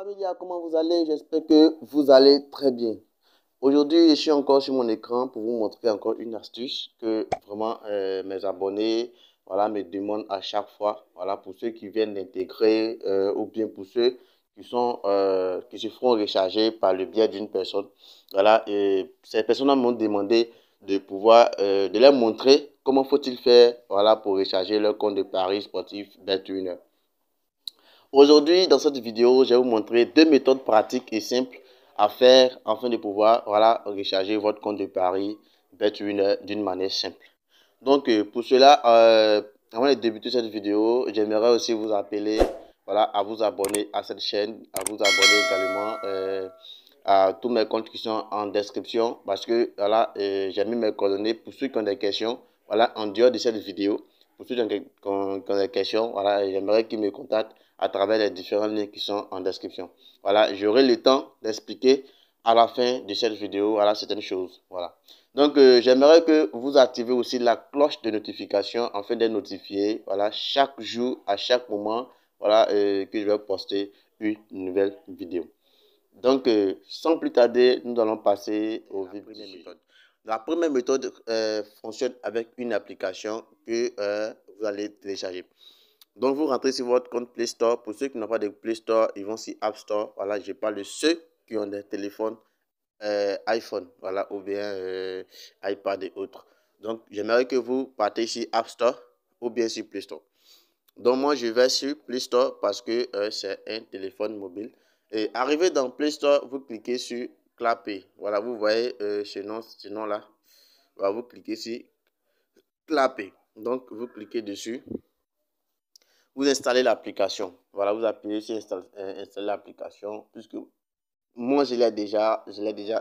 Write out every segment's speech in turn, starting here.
familia, comment vous allez? J'espère que vous allez très bien. Aujourd'hui, je suis encore sur mon écran pour vous montrer encore une astuce que vraiment mes abonnés voilà, me demandent à chaque fois. Voilà, pour ceux qui viennent d'intégrer ou bien pour ceux qui se feront recharger par le biais d'une personne. Voilà, et ces personnes m'ont demandé de leur montrer comment faut-il faire voilà, pour recharger leur compte de paris sportif BetWinner. Aujourd'hui, dans cette vidéo, je vais vous montrer deux méthodes pratiques et simples à faire afin de pouvoir voilà, recharger votre compte de paris BetWinner d'une manière simple. Donc, pour cela, avant de débuter cette vidéo, j'aimerais aussi vous appeler voilà, à vous abonner à cette chaîne, à vous abonner également à tous mes comptes qui sont en description parce que voilà, j'ai mis mes coordonnées pour ceux qui ont des questions voilà, en dehors de cette vidéo. Pour ceux qui ont des questions, voilà, j'aimerais qu'ils me contactent à travers les différents liens qui sont en description. Voilà, j'aurai le temps d'expliquer à la fin de cette vidéo voilà, certaines choses. Voilà. Donc, j'aimerais que vous activez aussi la cloche de notification afin d'être notifié voilà, chaque jour, à chaque moment voilà, que je vais poster une nouvelle vidéo. Donc, sans plus tarder, nous allons passer aux premières méthodes. La première méthode fonctionne avec une application que vous allez télécharger. Donc, vous rentrez sur votre compte Play Store. Pour ceux qui n'ont pas de Play Store, ils vont sur App Store. Voilà, je parle de ceux qui ont des téléphones iPhone, voilà, ou bien iPad et autres. Donc, j'aimerais que vous partez sur App Store ou bien sur Play Store. Donc, moi, je vais sur Play Store parce que c'est un téléphone mobile. Et arrivé dans Play Store, vous cliquez sur Clapper. Voilà, vous voyez ce nom-là. Voilà, vous cliquez sur Clapper. Donc, vous cliquez dessus. Vous installez l'application. Voilà, vous appuyez sur installer l'application. Puisque moi, je l'ai déjà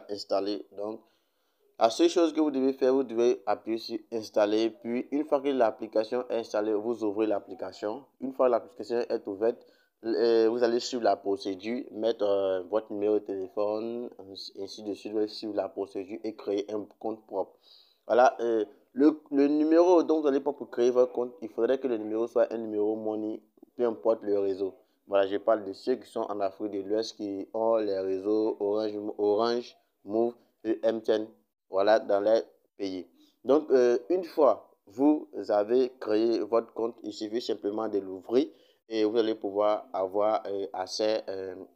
installé. Donc, la seule chose que vous devez faire, vous devez appuyer sur installer. Puis, une fois que l'application est installée, vous ouvrez l'application. Une fois que l'application est ouverte, vous allez suivre la procédure, mettre votre numéro de téléphone, ainsi de suite, vous allez suivre la procédure et créer un compte propre. Voilà, le numéro dont vous allez prendre pour créer votre compte, il faudrait que le numéro soit un numéro Money, peu importe le réseau. Voilà, je parle de ceux qui sont en Afrique de l'Ouest qui ont les réseaux Orange, Move et MTN. Voilà, dans les pays. Donc, une fois vous avez créé votre compte, il suffit simplement de l'ouvrir et vous allez pouvoir avoir accès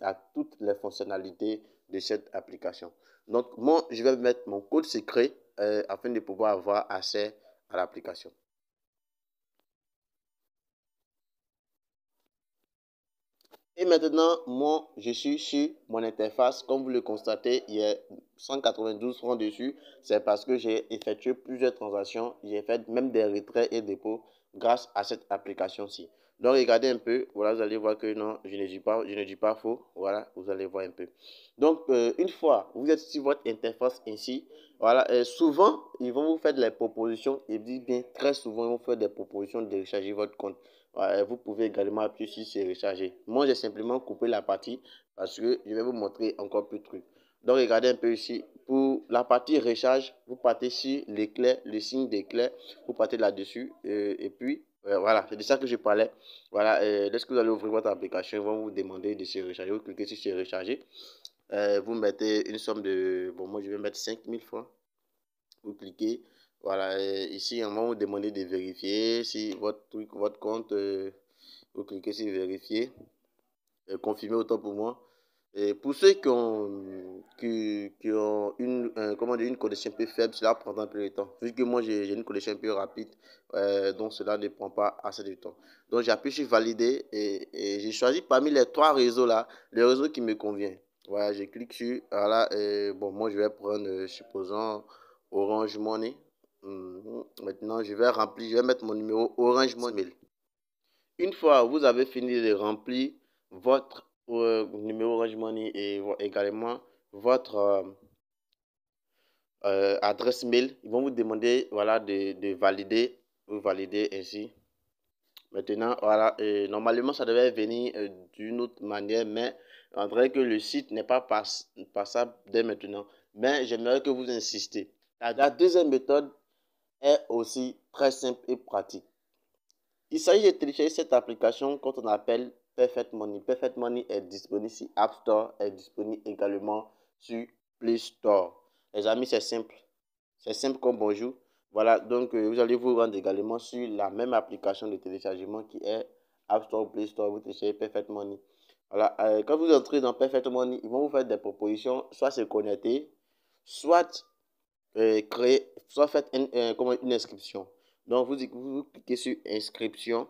à toutes les fonctionnalités de cette application. Donc, moi, je vais mettre mon code secret afin de pouvoir avoir accès à l'application. Et maintenant, moi, je suis sur mon interface. Comme vous le constatez, il y a 192 francs dessus. C'est parce que j'ai effectué plusieurs transactions. J'ai fait même des retraits et dépôts grâce à cette application-ci. Donc, regardez un peu. Voilà, vous allez voir que non, je ne dis pas faux. Voilà, vous allez voir un peu. Donc, une fois, vous êtes sur votre interface ainsi. Voilà, souvent, ils vont vous faire des propositions. Ils disent bien, très souvent, ils vont vous faire des propositions de recharger votre compte. Vous pouvez également appuyer sur c'est recharger. Moi, j'ai simplement coupé la partie parce que je vais vous montrer encore plus de trucs. Donc, regardez un peu ici. Pour la partie recharge, vous partez sur l'éclair, le signe d'éclair. Vous partez là-dessus. Et puis, voilà, c'est de ça que je parlais. Voilà, lorsque vous allez ouvrir votre application, ils vont vous demander de se recharger. Vous cliquez sur se recharger. Vous mettez une somme de... Bon, moi, je vais mettre 5000 francs. Vous cliquez. Voilà, ici, on va vous demander de vérifier si votre compte, vous cliquez sur vérifier, confirmer autant pour moi. Et pour ceux qui ont une connexion un peu faible, cela prendra un peu de temps. Vu que moi, j'ai une connexion un peu rapide, donc cela ne prend pas assez de temps. Donc, j'appuie sur valider et j'ai choisi parmi les trois réseaux là, le réseau qui me convient. Voilà, je clique sur, voilà, bon, moi, je vais prendre, supposons, Orange Money. Maintenant, je vais mettre mon numéro Orange Money. Une fois vous avez fini de remplir votre numéro Orange Money et également votre adresse mail, ils vont vous demander voilà, de valider. Vous validez ainsi. Maintenant, voilà, normalement, ça devait venir d'une autre manière, mais on dirait que le site n'est pas passable dès maintenant. Mais j'aimerais que vous insistez. La deuxième méthode est aussi très simple et pratique. Il s'agit de télécharger cette application quand on appelle Perfect Money. Perfect Money est disponible sur App Store, est disponible également sur Play Store. Les amis, c'est simple. C'est simple comme bonjour. Voilà, donc vous allez vous rendre également sur la même application de téléchargement qui est App Store ou Play Store. Vous téléchargez Perfect Money. Voilà, quand vous entrez dans Perfect Money, ils vont vous faire des propositions, soit se connecter, soit créer, soit faites une inscription. Donc vous cliquez sur inscription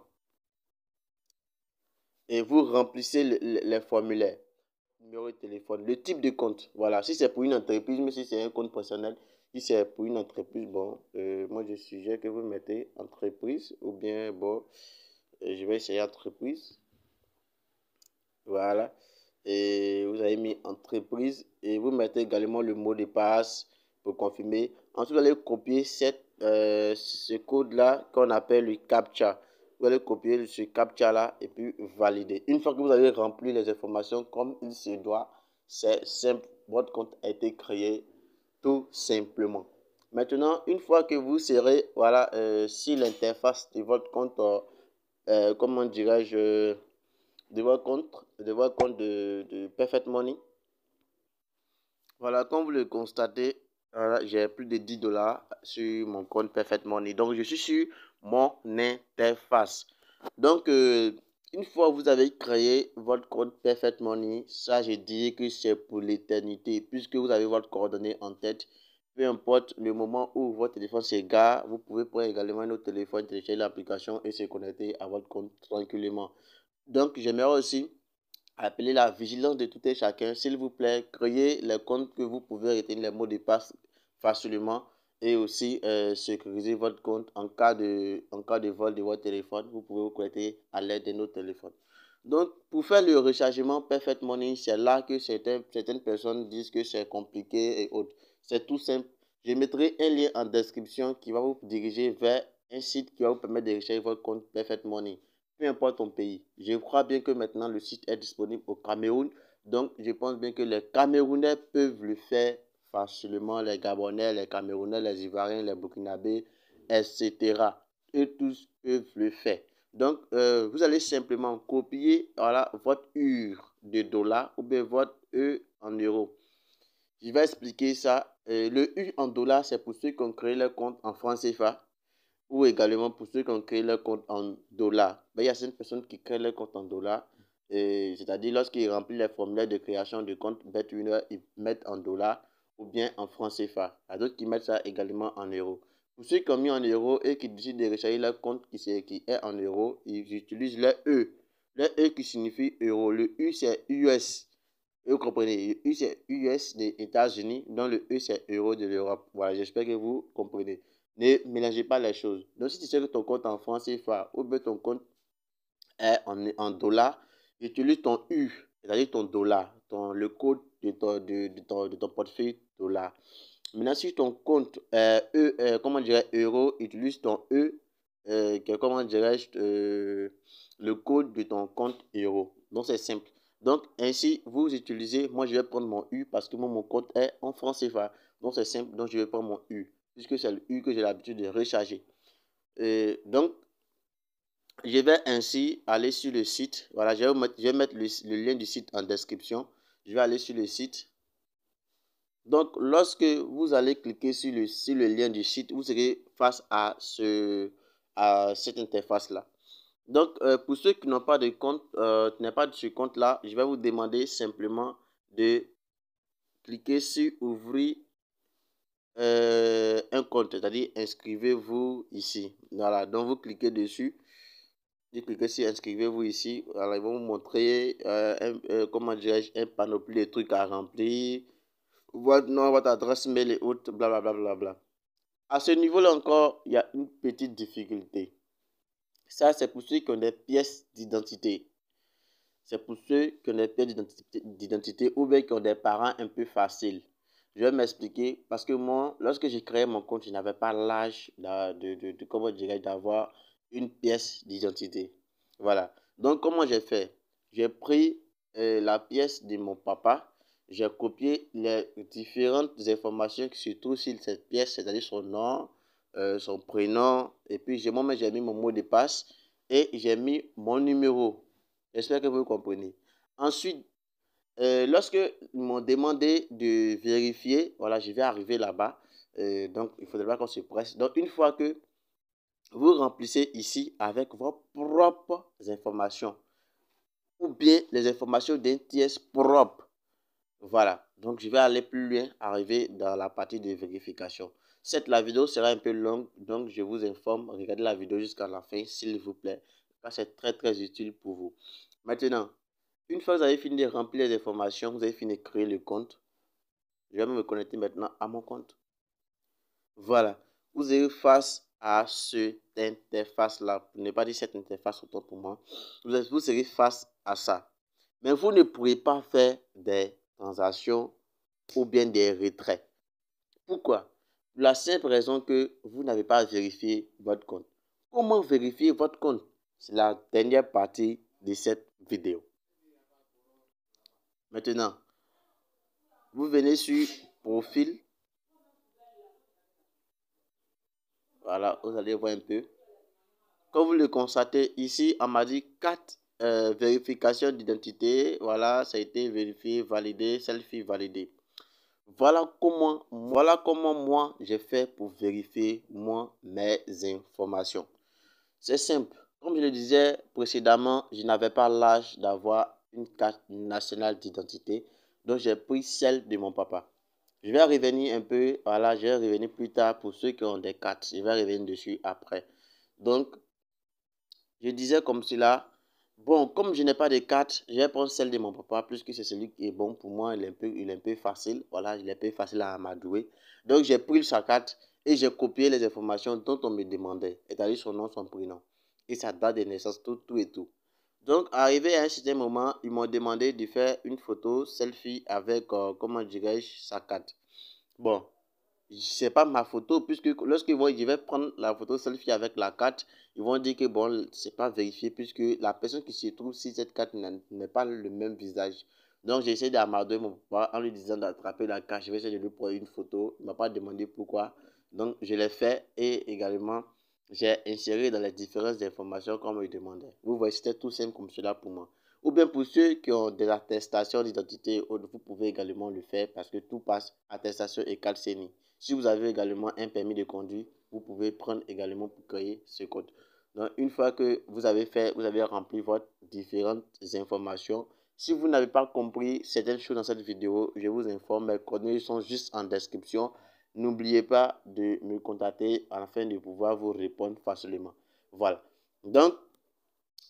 et vous remplissez les formulaires. Numéro de téléphone, le type de compte. Voilà, si c'est pour une entreprise, mais si c'est un compte personnel, si c'est pour une entreprise, bon, moi je suggère que vous mettez entreprise ou bien, bon, je vais essayer entreprise. Voilà. Et vous avez mis entreprise et vous mettez également le mot de passe pour confirmer. Ensuite, vous allez copier ce code-là qu'on appelle le CAPTCHA. Vous allez copier ce CAPTCHA-là et puis valider. Une fois que vous avez rempli les informations comme il se doit, c'est simple. Votre compte a été créé tout simplement. Maintenant, une fois que vous serez voilà, sur l'interface de votre compte, comment dirais-je, de Perfect Money. Voilà, comme vous le constatez, voilà, j'ai plus de $10 sur mon compte Perfect Money. Donc, je suis sur mon interface. Donc, une fois que vous avez créé votre compte Perfect Money, ça, je dis que c'est pour l'éternité, puisque vous avez votre coordonnée en tête. Peu importe le moment où votre téléphone s'égare, vous pouvez prendre également un autre téléphone, télécharger l'application et se connecter à votre compte tranquillement. Donc, j'aimerais aussi appeler la vigilance de tout et chacun. S'il vous plaît, créez les comptes que vous pouvez retenir les mots de passe facilement et aussi sécuriser votre compte en cas de vol de votre téléphone. Vous pouvez vous connecter à l'aide de notre téléphone. Donc, pour faire le rechargement Perfect Money, c'est là que certaines personnes disent que c'est compliqué et autres. C'est tout simple. Je mettrai un lien en description qui va vous diriger vers un site qui va vous permettre de recharger votre compte Perfect Money. Peu importe ton pays. Je crois bien que maintenant le site est disponible au Cameroun. Donc, je pense bien que les Camerounais peuvent le faire facilement. Les Gabonais, les Camerounais, les Ivoiriens, les Burkinabés, etc. Eux tous peuvent le faire. Donc, vous allez simplement copier voilà, votre U de dollars ou bien votre E en euros. Je vais expliquer ça. Le U en dollars, c'est pour ceux qui ont créé leur compte en francs CFA ou également pour ceux qui ont créé leur compte en dollars. Ben, il y a certaines personnes qui créent leur compte en dollars, c'est-à-dire lorsqu'ils remplissent les formulaires de création de compte BetWinner, ils mettent en dollars ou bien en francs CFA. Il y a d'autres qui mettent ça également en euros. Pour ceux qui ont mis en euros et qui décident de recharger leur compte qui est en euros, ils utilisent le E. Le E qui signifie euro. Le U c'est US. Et vous comprenez, le U c'est US des États-Unis, donc le E c'est euro de l'Europe. Voilà, j'espère que vous comprenez. Ne mélangez pas les choses. Donc, si tu sais que ton compte en francs CFA ou bien ton compte est en dollars, utilise ton U, c'est-à-dire ton dollar, le code de ton portefeuille dollar. Maintenant, si ton compte comment dirais euro, utilise ton E, comment dirais-je, le code de ton compte euro. Donc, c'est simple. Donc, ainsi, vous utilisez, moi, je vais prendre mon U parce que moi, mon compte est en francs CFA. Donc, c'est simple. Donc, je vais prendre mon U puisque c'est le U que j'ai l'habitude de recharger. Donc, je vais ainsi aller sur le site. Voilà, je vais mettre le lien du site en description. Je vais aller sur le site. Donc, lorsque vous allez cliquer sur le lien du site, vous serez face à cette interface-là. Donc, pour ceux qui n'ont pas de compte, qui n'ont pas de ce compte-là, je vais vous demander simplement de cliquer sur ouvrir un compte, c'est-à-dire inscrivez-vous ici. Voilà, donc vous cliquez dessus. Vous cliquez sur inscrivez-vous ici. Alors, ils vont vous montrer comment dirais-je, un panoplie de trucs à remplir. Votre nom, votre adresse mail et autres, blablabla. Bla, bla, bla. À ce niveau-là encore, il y a une petite difficulté. Ça, c'est pour ceux qui ont des pièces d'identité. C'est pour ceux qui ont des pièces d'identité ou bien qui ont des parents un peu faciles. Je vais m'expliquer parce que moi, lorsque j'ai créé mon compte, je n'avais pas l'âge comment dirais-je, d'avoir une pièce d'identité. Voilà. Donc, comment j'ai fait? J'ai pris la pièce de mon papa, j'ai copié les différentes informations qui se trouvent sur cette pièce, c'est-à-dire son nom, son prénom, et puis j'ai mis mon mot de passe et j'ai mis mon numéro. J'espère que vous comprenez. Ensuite, lorsque ils m'ont demandé de vérifier, voilà, je vais arriver là-bas. Donc, il ne faudrait pas qu'on se presse. Donc, une fois que vous remplissez ici avec vos propres informations ou bien les informations d'un tiers propre. Voilà, donc je vais aller plus loin, arriver dans la partie de vérification. Certes, la vidéo sera un peu longue, donc je vous informe, regardez la vidéo jusqu'à la fin, s'il vous plaît, car c'est très utile pour vous. Maintenant, une fois que vous avez fini de remplir les informations, vous avez fini de créer le compte, je vais me connecter maintenant à mon compte. Voilà, vous êtes face à cette interface-là, pour ne pas dire cette interface autant pour moi, vous serez face à ça. Mais vous ne pourrez pas faire des transactions ou bien des retraits. Pourquoi? Pour la simple raison que vous n'avez pas vérifié votre compte. Comment vérifier votre compte? C'est la dernière partie de cette vidéo. Maintenant, vous venez sur profil. Voilà, vous allez voir un peu. Comme vous le constatez ici, on m'a dit 4 vérifications d'identité. Voilà, ça a été vérifié, validé, selfie validé. Voilà comment moi j'ai fait pour vérifier moi mes informations. C'est simple. Comme je le disais précédemment, je n'avais pas l'âge d'avoir une carte nationale d'identité. Donc j'ai pris celle de mon papa. Je vais revenir un peu, voilà, je vais revenir plus tard pour ceux qui ont des cartes. Je vais revenir dessus après. Donc, je disais comme cela, bon, comme je n'ai pas de carte, je vais prendre celle de mon papa, puisque c'est celui qui est bon pour moi, il est un peu facile, voilà, il est un peu facile à m'adouer. Donc, j'ai pris sa carte et j'ai copié les informations dont on me demandait, c'est-à-dire son nom, son prénom, et sa date de naissance, tout et tout. Donc, arrivé à un certain moment, ils m'ont demandé de faire une photo selfie avec, comment dirais-je, sa carte. Bon, c'est pas ma photo, puisque lorsqu'ils vont, je vais prendre la photo selfie avec la carte, ils vont dire que bon, c'est pas vérifié, puisque la personne qui se trouve sur cette carte n'est pas le même visage. Donc j'ai essayé d'amadouer mon papa en lui disant d'attraper la carte. Je vais essayer de lui prendre une photo. Il m'a pas demandé pourquoi. Donc je l'ai fait et également j'ai inséré dans les différentes informations qu'on me demandait. Vous voyez, c'était tout simple comme cela pour moi. Ou bien pour ceux qui ont des attestations d'identité, vous pouvez également le faire parce que tout passe attestation et CNI. Si vous avez également un permis de conduire, vous pouvez prendre également pour créer ce code. Donc, une fois que vous avez rempli votre différentes informations. Si vous n'avez pas compris certaines choses dans cette vidéo, je vous informe, mes coordonnées sont juste en description. N'oubliez pas de me contacter afin de pouvoir vous répondre facilement. Voilà. Donc,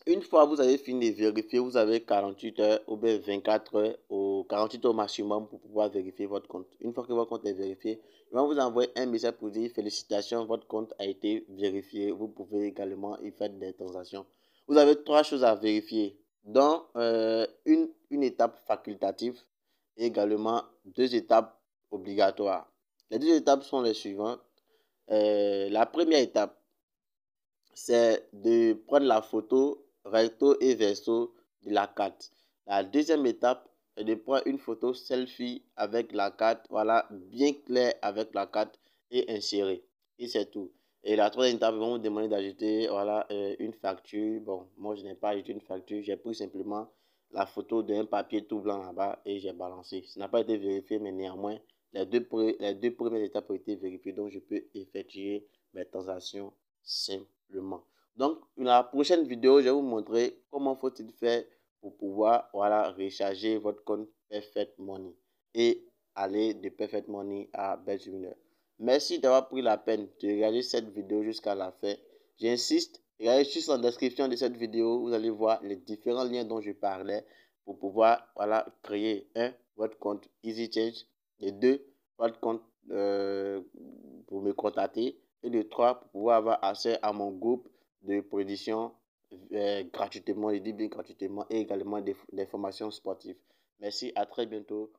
une fois vous avez fini de vérifier, vous avez 48 heures ou bien 24 heures ou 48 heures maximum pour pouvoir vérifier votre compte. Une fois que votre compte est vérifié, ils vont vous envoyer un message pour dire félicitations, votre compte a été vérifié. Vous pouvez également y faire des transactions. Vous avez 3 choses à vérifier, dont une étape facultative et également 2 étapes obligatoires. Les 2 étapes sont les suivantes. La première étape, c'est de prendre la photo recto et verso de la carte. La deuxième étape est de prendre une photo selfie avec la carte, voilà, bien claire avec la carte et insérer. Et c'est tout. Et la troisième étape, ils vont vous demander d'ajouter, voilà, une facture. Bon, moi, je n'ai pas ajouté une facture. J'ai pris simplement la photo d'un papier tout blanc là-bas et j'ai balancé. Ça n'a pas été vérifié, mais néanmoins, les deux premières étapes ont été vérifiées. Donc, je peux effectuer mes transactions simplement. Donc, dans la prochaine vidéo, je vais vous montrer comment faut-il faire pour pouvoir, voilà, recharger votre compte Perfect Money et aller de Perfect Money à Belge Winner. Merci d'avoir pris la peine de regarder cette vidéo jusqu'à la fin. J'insiste, regardez juste en description de cette vidéo, vous allez voir les différents liens dont je parlais pour pouvoir, voilà, créer votre compte EasyChange, et 2, votre compte pour me contacter, et de 3, pour pouvoir avoir accès à mon groupe de production gratuitement, je dis bien gratuitement, et également des formations sportives. Merci, à très bientôt.